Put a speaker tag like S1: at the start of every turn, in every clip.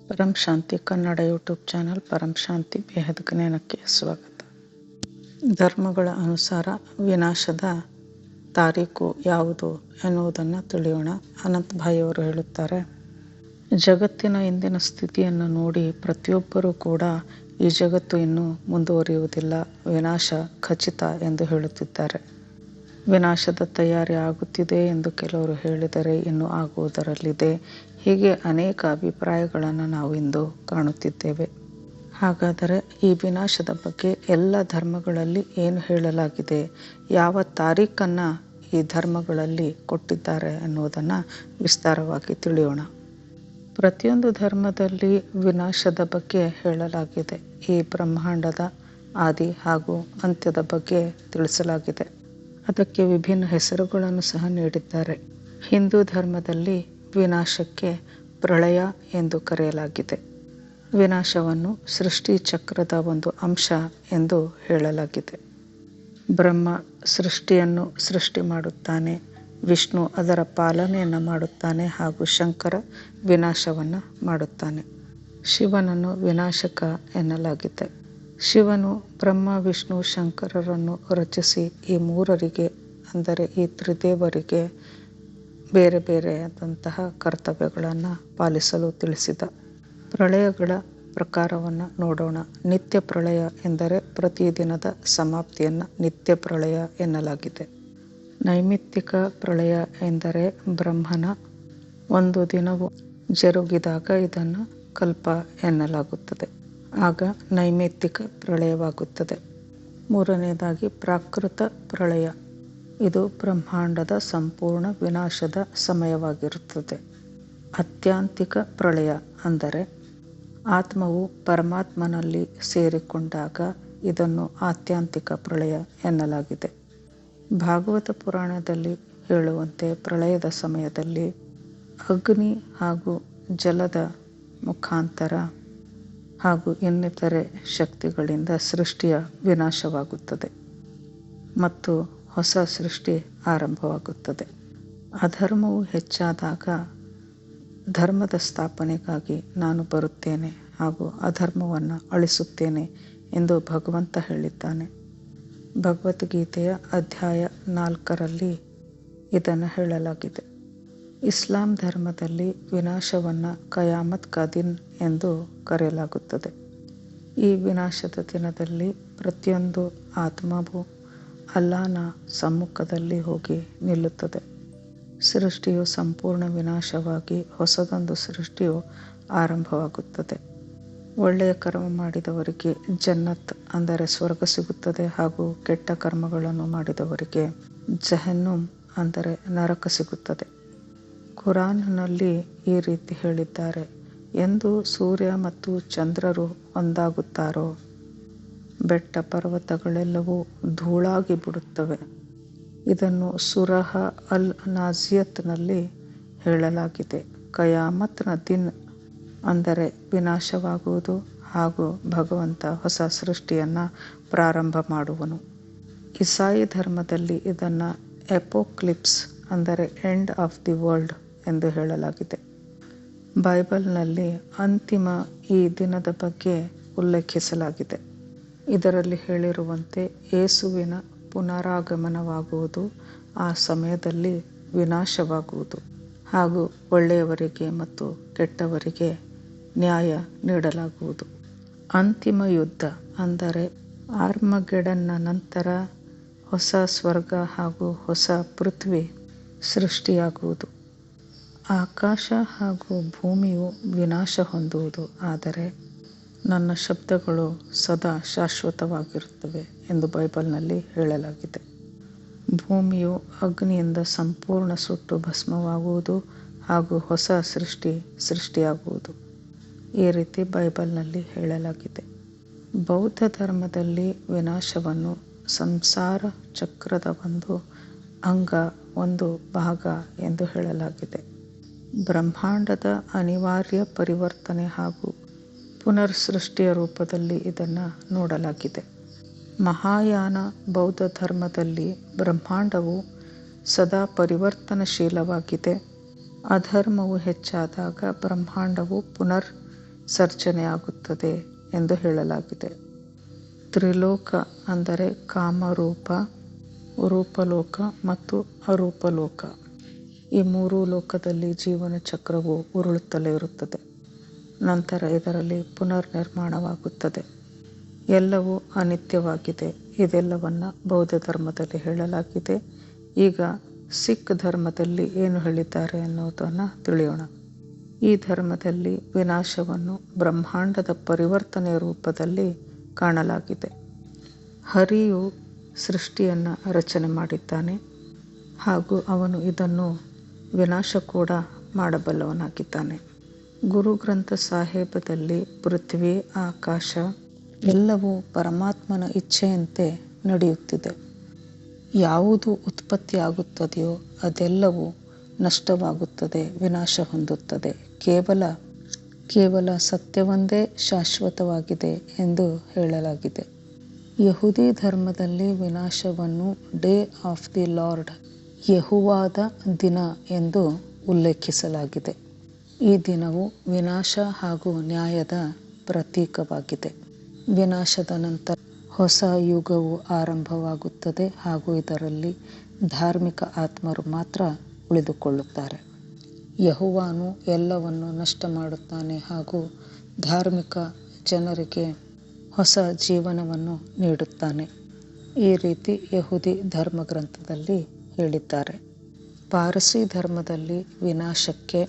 S1: ಪರಂ ಶಾಂತಿ Kannada YouTube channel ಪರಂ ಶಾಂತಿ ಬೇಹದ್ ಜ್ಞಾನಕ್ಕೆ ಸ್ವಾಗತ. ಧರ್ಮಗಳ ಅನುಸಾರ ವಿನಾಶದ ತಾರೀಕು ಯಾವುದು ಎನ್ನುವುದನ್ನು ತಿಳಿಯೋಣ. ಅನಂತ್ ಭಾಯಿ ಅವರು ಹೇಳುತ್ತಾರೆ, ಜಗತ್ತಿನ ಇಂದಿನ ಸ್ಥಿತಿಯನ್ನು ನೋಡಿ ಪ್ರತಿಯೊಬ್ಬರೂ ಕೂಡ ಈ ಜಗತ್ತು ಇನ್ನೂ ಮುಂದುವರಿಯುವುದಿಲ್ಲ, ವಿನಾಶ ಖಚಿತ ಎಂದು ಹೇಳುತ್ತಿದ್ದಾರೆ. ವಿನಾಶದ ತಯಾರಿ ಆಗುತ್ತಿದೆ ಎಂದು ಕೆಲವರು ಹೇಳಿದರೆ ಇನ್ನೂ ಆಗುವುದರಲ್ಲಿದೆ. ಹೀಗೆ ಅನೇಕ ಅಭಿಪ್ರಾಯಗಳನ್ನು ನಾವು ಇಂದು ಕಾಣುತ್ತಿದ್ದೇವೆ. ಹಾಗಾದರೆ ಈ ವಿನಾಶದ ಬಗ್ಗೆ ಎಲ್ಲ ಧರ್ಮಗಳಲ್ಲಿ ಏನು ಹೇಳಲಾಗಿದೆ, ಯಾವ ತಾರೀಖನ್ನು ಈ ಧರ್ಮಗಳಲ್ಲಿ ಕೊಟ್ಟಿದ್ದಾರೆ ಎನ್ನುವುದನ್ನು ವಿಸ್ತಾರವಾಗಿ ತಿಳಿಯೋಣ. ಪ್ರತಿಯೊಂದು ಧರ್ಮದಲ್ಲಿ ವಿನಾಶದ ಬಗ್ಗೆ ಹೇಳಲಾಗಿದೆ. ಈ ಬ್ರಹ್ಮಾಂಡದ ಆದಿ ಹಾಗೂ ಅಂತ್ಯದ ಬಗ್ಗೆ ತಿಳಿಸಲಾಗಿದೆ. ಅದಕ್ಕೆ ವಿಭಿನ್ನ ಹೆಸರುಗಳನ್ನು ಸಹ ನೀಡಿದ್ದಾರೆ. ಹಿಂದೂ ಧರ್ಮದಲ್ಲಿ ವಿನಾಶಕ್ಕೆ ಪ್ರಳಯ ಎಂದು ಕರೆಯಲಾಗಿದೆ. ವಿನಾಶವನ್ನು ಸೃಷ್ಟಿ ಚಕ್ರದ ಒಂದು ಅಂಶ ಎಂದು ಹೇಳಲಾಗಿದೆ. ಬ್ರಹ್ಮ ಸೃಷ್ಟಿಯನ್ನು ಸೃಷ್ಟಿ ಮಾಡುತ್ತಾನೆ, ವಿಷ್ಣು ಅದರ ಪಾಲನೆಯನ್ನು ಮಾಡುತ್ತಾನೆ ಹಾಗೂ ಶಂಕರ ವಿನಾಶವನ್ನು ಮಾಡುತ್ತಾನೆ. ಶಿವನನ್ನು ವಿನಾಶಕ ಎನ್ನಲಾಗಿದೆ. ಶಿವನು ಬ್ರಹ್ಮ ವಿಷ್ಣು ಶಂಕರರನ್ನು ರಚಿಸಿ ಈ ಮೂರರಿಗೆ ಅಂದರೆ ಈ ತ್ರಿದೇವರಿಗೆ ಬೇರೆ ಬೇರೆಯಾದಂತಹ ಕರ್ತವ್ಯಗಳನ್ನು ಪಾಲಿಸಲು ತಿಳಿಸಿದ. ಪ್ರಳಯಗಳ ಪ್ರಕಾರವನ್ನು ನೋಡೋಣ. ನಿತ್ಯ ಪ್ರಳಯ ಎಂದರೆ ಪ್ರತಿದಿನದ ಸಮಾಪ್ತಿಯನ್ನು ನಿತ್ಯ ಪ್ರಳಯ ಎನ್ನಲಾಗಿದೆ. ನೈಮಿತ್ತಿಕ ಪ್ರಳಯ ಎಂದರೆ ಬ್ರಹ್ಮನ ಒಂದು ದಿನವು ಜರುಗಿದಾಗ ಇದನ್ನು ಕಲ್ಪ ಎನ್ನಲಾಗುತ್ತದೆ. ಆಗ ನೈಮಿತ್ತಿಕ ಪ್ರಳಯವಾಗುತ್ತದೆ. ಮೂರನೆಯದಾಗಿ ಪ್ರಾಕೃತ ಪ್ರಳಯ. ಇದು ಬ್ರಹ್ಮಾಂಡದ ಸಂಪೂರ್ಣ ವಿನಾಶದ ಸಮಯವಾಗಿರುತ್ತದೆ. ಆತ್ಯಾಂತಿಕ ಪ್ರಳಯ ಅಂದರೆ ಆತ್ಮವು ಪರಮಾತ್ಮನಲ್ಲಿ ಸೇರಿಕೊಂಡಾಗ ಇದನ್ನು ಆತ್ಯಾಂತಿಕ ಪ್ರಳಯ ಎನ್ನಲಾಗಿದೆ. ಭಾಗವತ ಪುರಾಣದಲ್ಲಿ ಹೇಳುವಂತೆ ಪ್ರಳಯದ ಸಮಯದಲ್ಲಿ ಅಗ್ನಿ ಹಾಗೂ ಜಲದ ಮುಖಾಂತರ ಹಾಗೂ ಇನ್ನಿತರೆ ಶಕ್ತಿಗಳಿಂದ ಸೃಷ್ಟಿಯ ವಿನಾಶವಾಗುತ್ತದೆ ಮತ್ತು ಹೊಸ ಸೃಷ್ಟಿ ಆರಂಭವಾಗುತ್ತದೆ. ಅಧರ್ಮವು ಹೆಚ್ಚಾದಾಗ ಧರ್ಮದ ಸ್ಥಾಪನೆಗಾಗಿ ನಾನು ಬರುತ್ತೇನೆ ಹಾಗೂ ಅಧರ್ಮವನ್ನು ಅಳಿಸುತ್ತೇನೆ ಎಂದು ಭಗವಂತ ಹೇಳಿದ್ದಾನೆ. ಭಗವದ್ಗೀತೆಯ ಅಧ್ಯಾಯ 4ರಲ್ಲಿ ಇದನ್ನು ಹೇಳಲಾಗಿದೆ. ಇಸ್ಲಾಂ ಧರ್ಮದಲ್ಲಿ ವಿನಾಶವನ್ನು ಕಯಾಮತ್ ಕಾ ದಿನ್ ಎಂದು ಕರೆಯಲಾಗುತ್ತದೆ. ಈ ವಿನಾಶದ ದಿನದಲ್ಲಿ ಪ್ರತಿಯೊಂದು ಆತ್ಮವು ಅಲ್ಲಾಹನ ಸಮ್ಮುಖದಲ್ಲಿ ಹೋಗಿ ನಿಲ್ಲುತ್ತದೆ. ಸೃಷ್ಟಿಯು ಸಂಪೂರ್ಣ ವಿನಾಶವಾಗಿ ಹೊಸದೊಂದು ಸೃಷ್ಟಿಯು ಆರಂಭವಾಗುತ್ತದೆ. ಒಳ್ಳೆಯ ಕರ್ಮ ಮಾಡಿದವರಿಗೆ ಜನ್ನತ್ ಅಂದರೆ ಸ್ವರ್ಗ ಸಿಗುತ್ತದೆ ಹಾಗೂ ಕೆಟ್ಟ ಕರ್ಮಗಳನ್ನು ಮಾಡಿದವರಿಗೆ ಜಹನ್ನಮ್ ಅಂದರೆ ನರಕ ಸಿಗುತ್ತದೆ. ಕುರಾನ್ನಲ್ಲಿ ಈ ರೀತಿ ಹೇಳಿದ್ದಾರೆ, ಎಂದು ಸೂರ್ಯ ಮತ್ತು ಚಂದ್ರರು ಒಂದಾಗುತ್ತಾರೋ ಬೆಟ್ಟ ಪರ್ವತಗಳೆಲ್ಲವೂ ಧೂಳಾಗಿ ಬಿಡುತ್ತವೆ. ಇದನ್ನು ಸುರಹ ಅಲ್ ನಾಜಿಯತ್ನಲ್ಲಿ ಹೇಳಲಾಗಿದೆ. ಕಯಾಮತ್ನ ದಿನ್ ಅಂದರೆ ವಿನಾಶವಾಗುವುದು ಹಾಗೂ ಭಗವಂತ ಹೊಸ ಸೃಷ್ಟಿಯನ್ನು ಪ್ರಾರಂಭ ಮಾಡುವನು. ಇಸಾಯಿ ಧರ್ಮದಲ್ಲಿ ಇದನ್ನು ಎಪೋಕ್ಲಿಪ್ಸ್ ಅಂದರೆ ಎಂಡ್ ಆಫ್ ದಿ ವರ್ಲ್ಡ್ ಎಂದು ಹೇಳಲಾಗಿದೆ. ಬೈಬಲ್ನಲ್ಲಿ ಅಂತಿಮ ಈ ದಿನದ ಬಗ್ಗೆ ಉಲ್ಲೇಖಿಸಲಾಗಿದೆ. ಇದರಲ್ಲಿ ಹೇಳಿರುವಂತೆ ಯೇಸುವಿನ ಪುನರಾಗಮನವಾಗುವುದು, ಆ ಸಮಯದಲ್ಲಿ ವಿನಾಶವಾಗುವುದು ಹಾಗೂ ಒಳ್ಳೆಯವರಿಗೆ ಮತ್ತು ಕೆಟ್ಟವರಿಗೆ ನ್ಯಾಯ ನೀಡಲಾಗುವುದು. ಅಂತಿಮ ಯುದ್ಧ ಅಂದರೆ ಆರ್ಮಗೆಡನ್ನ ನಂತರ ಹೊಸ ಸ್ವರ್ಗ ಹಾಗೂ ಹೊಸ ಪೃಥ್ವಿ ಸೃಷ್ಟಿಯಾಗುವುದು. ಆಕಾಶ ಹಾಗೂ ಭೂಮಿಯು ವಿನಾಶ ಹೊಂದುವುದು, ಆದರೆ ನನ್ನ ಶಬ್ದಗಳು ಸದಾ ಶಾಶ್ವತವಾಗಿರುತ್ತವೆ ಎಂದು ಬೈಬಲ್ನಲ್ಲಿ ಹೇಳಲಾಗಿದೆ. ಭೂಮಿಯು ಅಗ್ನಿಯಿಂದ ಸಂಪೂರ್ಣ ಸುಟ್ಟು ಭಸ್ಮವಾಗುವುದು ಹಾಗೂ ಹೊಸ ಸೃಷ್ಟಿಯಾಗುವುದು. ಈ ರೀತಿ ಬೈಬಲ್ನಲ್ಲಿ ಹೇಳಲಾಗಿದೆ. ಬೌದ್ಧ ಧರ್ಮದಲ್ಲಿ ವಿನಾಶವನ್ನು ಸಂಸಾರ ಚಕ್ರದ ಒಂದು ಅಂಗ, ಒಂದು ಭಾಗ ಎಂದು ಹೇಳಲಾಗಿದೆ. ಬ್ರಹ್ಮಾಂಡದ ಅನಿವಾರ್ಯ ಪರಿವರ್ತನೆ ಹಾಗೂ ಪುನರ್ ಸೃಷ್ಟಿಯ ರೂಪದಲ್ಲಿ ಇದನ್ನು ನೋಡಲಾಗಿದೆ. ಮಹಾಯಾನ ಬೌದ್ಧ ಧರ್ಮದಲ್ಲಿ ಬ್ರಹ್ಮಾಂಡವು ಸದಾ ಪರಿವರ್ತನಶೀಲವಾಗಿದೆ. ಅಧರ್ಮವು ಹೆಚ್ಚಾದಾಗ ಬ್ರಹ್ಮಾಂಡವು ಪುನರ್ ಸರ್ಜನೆಯಾಗುತ್ತದೆ ಎಂದು ಹೇಳಲಾಗಿದೆ. ತ್ರಿಲೋಕ ಅಂದರೆ ಕಾಮರೂಪ, ರೂಪಲೋಕ ಮತ್ತು ಅರೂಪಲೋಕ. ಈ ಮೂರೂ ಲೋಕದಲ್ಲಿ ಜೀವನ ಚಕ್ರವು ಉರುಳುತ್ತಲೇ ಇರುತ್ತದೆ. ನಂತರ ಇದರಲ್ಲಿ ಪುನರ್ನಿರ್ಮಾಣವಾಗುತ್ತದೆ. ಎಲ್ಲವೂ ಅನಿತ್ಯವಾಗಿದೆ. ಇದೆಲ್ಲವನ್ನು ಬೌದ್ಧ ಧರ್ಮದಲ್ಲಿ ಹೇಳಲಾಗಿದೆ. ಈಗ ಸಿಖ್ ಧರ್ಮದಲ್ಲಿ ಏನು ಹೇಳಿದ್ದಾರೆ ಅನ್ನೋದನ್ನು ತಿಳಿಯೋಣ. ಈ ಧರ್ಮದಲ್ಲಿ ವಿನಾಶವನ್ನು ಬ್ರಹ್ಮಾಂಡದ ಪರಿವರ್ತನೆಯ ರೂಪದಲ್ಲಿ ಕಾಣಲಾಗಿದೆ. ಹರಿಯು ಸೃಷ್ಟಿಯನ್ನು ರಚನೆ ಮಾಡಿದ್ದಾನೆ ಹಾಗೂ ಅವನು ಇದನ್ನು ವಿನಾಶ ಕೂಡ ಮಾಡಬಲ್ಲವನಾಗಿದ್ದಾನೆ. ಗುರು ಗ್ರಂಥ ಸಾಹೇಬದಲ್ಲಿ ಪೃಥ್ವಿ, ಆಕಾಶ ಎಲ್ಲವೂ ಪರಮಾತ್ಮನ ಇಚ್ಛೆಯಂತೆ ನಡೆಯುತ್ತಿದೆ. ಯಾವುದು ಉತ್ಪತ್ತಿಯಾಗುತ್ತದೆಯೋ ಅದೆಲ್ಲವೂ ನಷ್ಟವಾಗುತ್ತದೆ, ವಿನಾಶ ಹೊಂದುತ್ತದೆ. ಕೇವಲ ಸತ್ಯವೊಂದೇ ಶಾಶ್ವತವಾಗಿದೆ ಎಂದು ಹೇಳಲಾಗಿದೆ. ಯಹೂದಿ ಧರ್ಮದಲ್ಲಿ ವಿನಾಶವನ್ನು ಡೇ ಆಫ್ ದಿ ಲಾರ್ಡ್, ಯೆಹೋವನ ದಿನ ಎಂದು ಉಲ್ಲೇಖಿಸಲಾಗಿದೆ. ಈ ದಿನವು ವಿನಾಶ ಹಾಗೂ ನ್ಯಾಯದ ಪ್ರತೀಕವಾಗಿದೆ. ವಿನಾಶದ ನಂತರ ಹೊಸ ಯುಗವು ಆರಂಭವಾಗುತ್ತದೆ ಹಾಗೂ ಇದರಲ್ಲಿ ಧಾರ್ಮಿಕ ಆತ್ಮರು ಮಾತ್ರ ಉಳಿದುಕೊಳ್ಳುತ್ತಾರೆ. ಯೆಹೋವನು ಎಲ್ಲವನ್ನು ನಷ್ಟ ಮಾಡುತ್ತಾನೆ ಹಾಗೂ ಧಾರ್ಮಿಕ ಜನರಿಗೆ ಹೊಸ ಜೀವನವನ್ನು ನೀಡುತ್ತಾನೆ. ಈ ರೀತಿ ಯಹೂದಿ ಧರ್ಮಗ್ರಂಥದಲ್ಲಿ ಹೇಳಿದ್ದಾರೆ. ಪಾರಸಿ ಧರ್ಮದಲ್ಲಿ ವಿನಾಶಕ್ಕೆ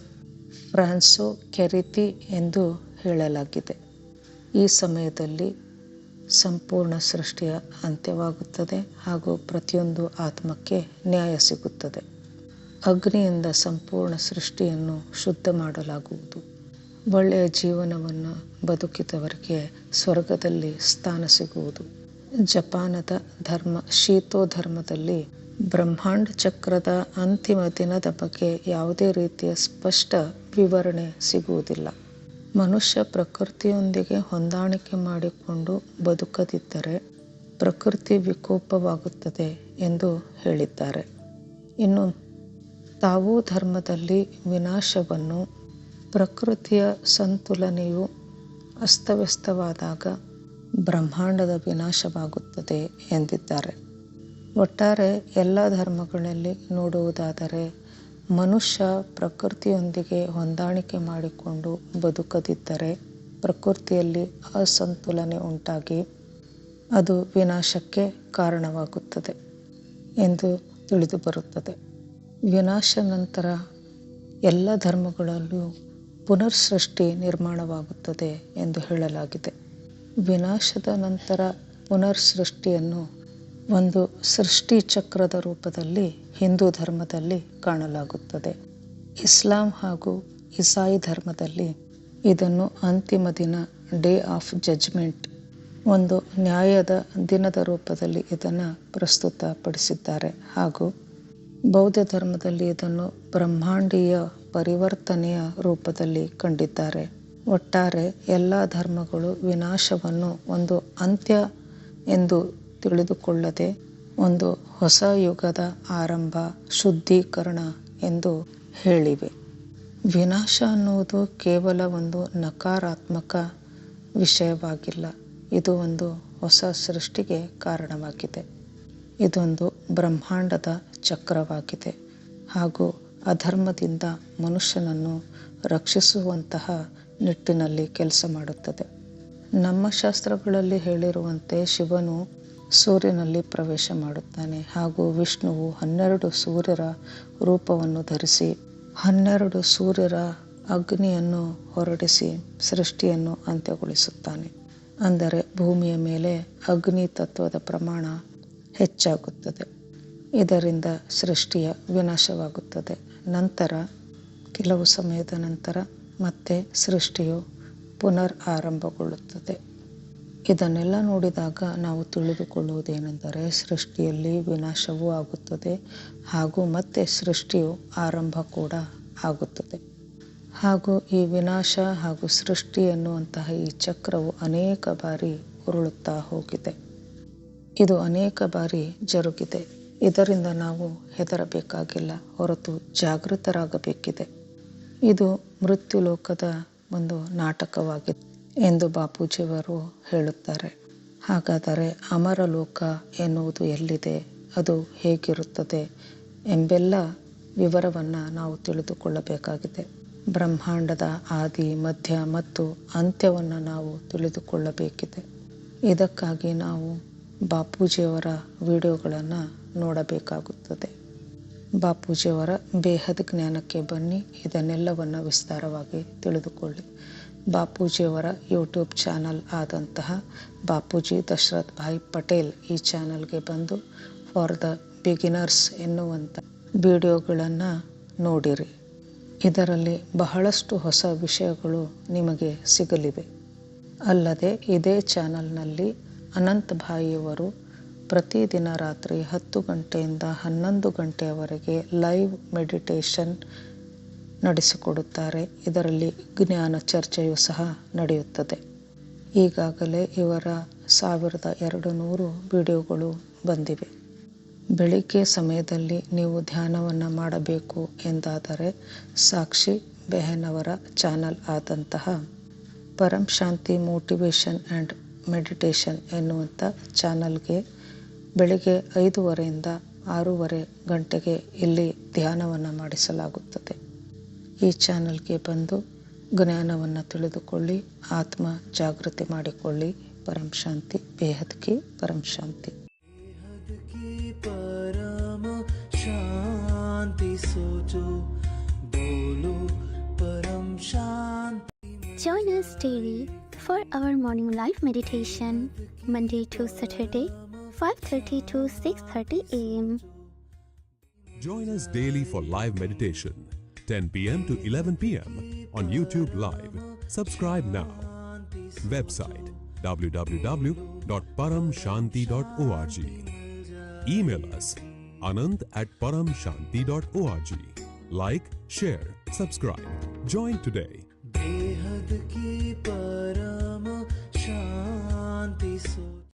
S1: ಫ್ರಾನ್ಸೋ ಕೆರಿತಿ ಎಂದು ಹೇಳಲಾಗಿದೆ. ಈ ಸಮಯದಲ್ಲಿ ಸಂಪೂರ್ಣ ಸೃಷ್ಟಿಯ ಅಂತ್ಯವಾಗುತ್ತದೆ ಹಾಗೂ ಪ್ರತಿಯೊಂದು ಆತ್ಮಕ್ಕೆ ನ್ಯಾಯ ಸಿಗುತ್ತದೆ. ಅಗ್ನಿಯಿಂದ ಸಂಪೂರ್ಣ ಸೃಷ್ಟಿಯನ್ನು ಶುದ್ಧ ಮಾಡಲಾಗುವುದು. ಒಳ್ಳೆಯ ಜೀವನವನ್ನು ಬದುಕಿದವರಿಗೆ ಸ್ವರ್ಗದಲ್ಲಿ ಸ್ಥಾನ ಸಿಗುವುದು. ಜಪಾನದ ಧರ್ಮ ಶೀತೋ ಧರ್ಮದಲ್ಲಿ ಬ್ರಹ್ಮಾಂಡ ಚಕ್ರದ ಅಂತಿಮ ದಿನದ ಬಗ್ಗೆ ಯಾವುದೇ ರೀತಿಯ ಸ್ಪಷ್ಟ ವಿವರಣೆ ಸಿಗುವುದಿಲ್ಲ. ಮನುಷ್ಯ ಪ್ರಕೃತಿಯೊಂದಿಗೆ ಹೊಂದಾಣಿಕೆ ಮಾಡಿಕೊಂಡು ಬದುಕದಿದ್ದರೆ ಪ್ರಕೃತಿ ವಿಕೋಪವಾಗುತ್ತದೆ ಎಂದು ಹೇಳಿದ್ದಾರೆ. ಇನ್ನು ತಾವೂ ಧರ್ಮದಲ್ಲಿ ವಿನಾಶವನ್ನು ಪ್ರಕೃತಿಯ ಸಂತುಲನೆಯು ಅಸ್ತವ್ಯಸ್ತವಾದಾಗ ಬ್ರಹ್ಮಾಂಡದ ವಿನಾಶವಾಗುತ್ತದೆ ಎಂದಿದ್ದಾರೆ. ಒಟ್ಟಾರೆ ಎಲ್ಲ ಧರ್ಮಗಳಲ್ಲಿ ನೋಡುವುದಾದರೆ ಮನುಷ್ಯ ಪ್ರಕೃತಿಯೊಂದಿಗೆ ಹೊಂದಾಣಿಕೆ ಮಾಡಿಕೊಂಡು ಬದುಕದಿದ್ದರೆ ಪ್ರಕೃತಿಯಲ್ಲಿ ಅಸಂತುಲನೆ ಉಂಟಾಗಿ ಅದು ವಿನಾಶಕ್ಕೆ ಕಾರಣವಾಗುತ್ತದೆ ಎಂದು ತಿಳಿದು ಬರುತ್ತದೆ. ವಿನಾಶ ನಂತರ ಎಲ್ಲ ಧರ್ಮಗಳಲ್ಲೂ ಪುನರ್ಸೃಷ್ಟಿ ನಿರ್ಮಾಣವಾಗುತ್ತದೆ ಎಂದು ಹೇಳಲಾಗಿದೆ. ವಿನಾಶದ ನಂತರ ಪುನರ್ಸೃಷ್ಟಿಯನ್ನು ಒಂದು ಸೃಷ್ಟಿ ಚಕ್ರದ ರೂಪದಲ್ಲಿ ಹಿಂದೂ ಧರ್ಮದಲ್ಲಿ ಕಾಣಲಾಗುತ್ತದೆ. ಇಸ್ಲಾಂ ಹಾಗೂ ಇಸಾಯಿ ಧರ್ಮದಲ್ಲಿ ಇದನ್ನು ಅಂತಿಮ ದಿನ, ಡೇ ಆಫ್ ಜಡ್ಜ್ಮೆಂಟ್, ಒಂದು ನ್ಯಾಯದ ದಿನದ ರೂಪದಲ್ಲಿ ಇದನ್ನು ಪ್ರಸ್ತುತಪಡಿಸಿದ್ದಾರೆ. ಹಾಗೂ ಬೌದ್ಧ ಧರ್ಮದಲ್ಲಿ ಇದನ್ನು ಬ್ರಹ್ಮಾಂಡೀಯ ಪರಿವರ್ತನೆಯ ರೂಪದಲ್ಲಿ ಕಂಡಿದ್ದಾರೆ. ಒಟ್ಟಾರೆ ಎಲ್ಲ ಧರ್ಮಗಳು ವಿನಾಶವನ್ನು ಒಂದು ಅಂತ್ಯ ಎಂದು ತಿಳಿದುಕೊಳ್ಳದೆ ಒಂದು ಹೊಸ ಯುಗದ ಆರಂಭ, ಶುದ್ಧೀಕರಣ ಎಂದು ಹೇಳಿವೆ. ವಿನಾಶ ಅನ್ನುವುದು ಕೇವಲ ಒಂದು ನಕಾರಾತ್ಮಕ ವಿಷಯವಾಗಿಲ್ಲ. ಇದು ಒಂದು ಹೊಸ ಸೃಷ್ಟಿಗೆ ಕಾರಣವಾಗಿದೆ. ಇದೊಂದು ಬ್ರಹ್ಮಾಂಡದ ಚಕ್ರವಾಗಿದೆ ಹಾಗೂ ಅಧರ್ಮದಿಂದ ಮನುಷ್ಯನನ್ನು ರಕ್ಷಿಸುವಂತಹ ನಿಟ್ಟಿನಲ್ಲಿ ಕೆಲಸ ಮಾಡುತ್ತದೆ. ನಮ್ಮ ಶಾಸ್ತ್ರಗಳಲ್ಲಿ ಹೇಳಿರುವಂತೆ ಶಿವನು ಸೂರ್ಯನಲ್ಲಿ ಪ್ರವೇಶ ಮಾಡುತ್ತಾನೆ ಹಾಗೂ ವಿಷ್ಣುವು 12 ಸೂರ್ಯರ ರೂಪವನ್ನು ಧರಿಸಿ 12 ಸೂರ್ಯರ ಅಗ್ನಿಯನ್ನು ಹೊರಡಿಸಿ ಸೃಷ್ಟಿಯನ್ನು ಅಂತ್ಯಗೊಳಿಸುತ್ತಾನೆ. ಅಂದರೆ ಭೂಮಿಯ ಮೇಲೆ ಅಗ್ನಿ ತತ್ವದ ಪ್ರಮಾಣ ಹೆಚ್ಚಾಗುತ್ತದೆ. ಇದರಿಂದ ಸೃಷ್ಟಿಯ ವಿನಾಶವಾಗುತ್ತದೆ. ನಂತರ ಕೆಲವು ಸಮಯದ ನಂತರ ಮತ್ತೆ ಸೃಷ್ಟಿಯು ಪುನರ್ ಆರಂಭಗೊಳ್ಳುತ್ತದೆ. ಇದನ್ನೆಲ್ಲ ನೋಡಿದಾಗ ನಾವು ತಿಳಿದುಕೊಳ್ಳುವುದೇನೆಂದರೆ ಸೃಷ್ಟಿಯಲ್ಲಿ ವಿನಾಶವೂ ಆಗುತ್ತದೆ ಹಾಗೂ ಮತ್ತೆ ಸೃಷ್ಟಿಯು ಆರಂಭ ಕೂಡ ಆಗುತ್ತದೆ. ಹಾಗೂ ಈ ವಿನಾಶ ಹಾಗೂ ಸೃಷ್ಟಿ ಎನ್ನುವಂತಹ ಈ ಚಕ್ರವು ಅನೇಕ ಬಾರಿ ಉರುಳುತ್ತಾ ಹೋಗಿದೆ. ಇದು ಅನೇಕ ಬಾರಿ ಜರುಗಿದೆ. ಇದರಿಂದ ನಾವು ಹೆದರಬೇಕಾಗಿಲ್ಲ, ಹೊರತು ಜಾಗೃತರಾಗಬೇಕಿದೆ. ಇದು ಮೃತ್ಯುಲೋಕದ ಒಂದು ನಾಟಕವಾಗಿದೆ ಎಂದು ಬಾಪೂಜಿಯವರು ಹೇಳುತ್ತಾರೆ. ಹಾಗಾದರೆ ಅಮರಲೋಕ ಎನ್ನುವುದು ಎಲ್ಲಿದೆ, ಅದು ಹೇಗಿರುತ್ತದೆ ಎಂಬೆಲ್ಲ ವಿವರವನ್ನು ನಾವು ತಿಳಿದುಕೊಳ್ಳಬೇಕಾಗಿದೆ. ಬ್ರಹ್ಮಾಂಡದ ಆದಿ, ಮಧ್ಯ ಮತ್ತು ಅಂತ್ಯವನ್ನು ನಾವು ತಿಳಿದುಕೊಳ್ಳಬೇಕಿದೆ. ಇದಕ್ಕಾಗಿ ನಾವು ಬಾಪೂಜಿಯವರ ವಿಡಿಯೋಗಳನ್ನು ನೋಡಬೇಕಾಗುತ್ತದೆ. ಬಾಪೂಜಿಯವರ ಬೇಹದ್ ಜ್ಞಾನಕ್ಕೆ ಬನ್ನಿ, ಇದನ್ನೆಲ್ಲವನ್ನು ವಿಸ್ತಾರವಾಗಿ ತಿಳಿದುಕೊಳ್ಳಿ. ಬಾಪೂಜಿಯವರ ಯೂಟ್ಯೂಬ್ ಚಾನಲ್ ಆದಂತಹ ಬಾಪೂಜಿ ದಶರಥ್ ಭಾಯ್ ಪಟೇಲ್ ಈ ಚಾನಲ್ಗೆ ಬಂದು ಫಾರ್ ದ ಬಿಗಿನರ್ಸ್ ಎನ್ನುವಂಥ ವಿಡಿಯೋಗಳನ್ನು ನೋಡಿರಿ. ಇದರಲ್ಲಿ ಬಹಳಷ್ಟು ಹೊಸ ವಿಷಯಗಳು ನಿಮಗೆ ಸಿಗಲಿವೆ. ಅಲ್ಲದೆ ಇದೇ ಚಾನಲ್ನಲ್ಲಿ ಅನಂತ್ ಭಾಯಿಯವರು ಪ್ರತಿದಿನ ರಾತ್ರಿ 10 ಗಂಟೆಯಿಂದ 11 ಗಂಟೆಯವರೆಗೆ ಲೈವ್ ಮೆಡಿಟೇಷನ್ ನಡೆಸಿಕೊಡುತ್ತಾರೆ. ಇದರಲ್ಲಿ ಜ್ಞಾನ ಚರ್ಚೆಯೂ ಸಹ ನಡೆಯುತ್ತದೆ. ಈಗಾಗಲೇ ಇವರ 1200 ವಿಡಿಯೋಗಳು ಬಂದಿವೆ. ಬೆಳಿಗ್ಗೆ ಸಮಯದಲ್ಲಿ ನೀವು ಧ್ಯಾನವನ್ನು ಮಾಡಬೇಕು ಎಂದಾದರೆ ಸಾಕ್ಷಿ ಬೆಹನ್ ಅವರ ಚಾನಲ್ ಆದಂತಹ ಪರಂ ಶಾಂತಿ ಮೋಟಿವೇಶನ್ ಆ್ಯಂಡ್ ಮೆಡಿಟೇಷನ್ ಎನ್ನುವಂಥ ಚಾನಲ್ಗೆ ಬೆಳಿಗ್ಗೆ 5:30ಯಿಂದ 6:30 ಗಂಟೆಗೆ ಇಲ್ಲಿ ಧ್ಯಾನವನ್ನು ಮಾಡಿಸಲಾಗುತ್ತದೆ. ಈ ಚಾನಲ್ಗೆ ಬಂದು ಜ್ಞಾನವನ್ನು ತಿಳಿದುಕೊಳ್ಳಿ, ಆತ್ಮ ಜಾಗೃತಿ ಮಾಡಿಕೊಳ್ಳಿ. ಪರಂ ಶಾಂತಿ, ಬೇಹದ್ ಕಿ ಪರಂ ಶಾಂತಿ. ಪರಮ ಶಾಂತಿ ಸೋಚೋ ಬೋಲೋ ಪರಂ ಶಾಂತಿ.
S2: Join us daily for our morning live meditation, Monday to Saturday, 5:30 to 6:30 a.m.
S3: Join us daily for live meditation, 10 p.m. to 11 p.m. on YouTube Live. Subscribe now. Website www.paramshanti.org. Email us anand@paramshanti.org. Like, share, subscribe. Join today.
S4: बेहद की परम शांति सो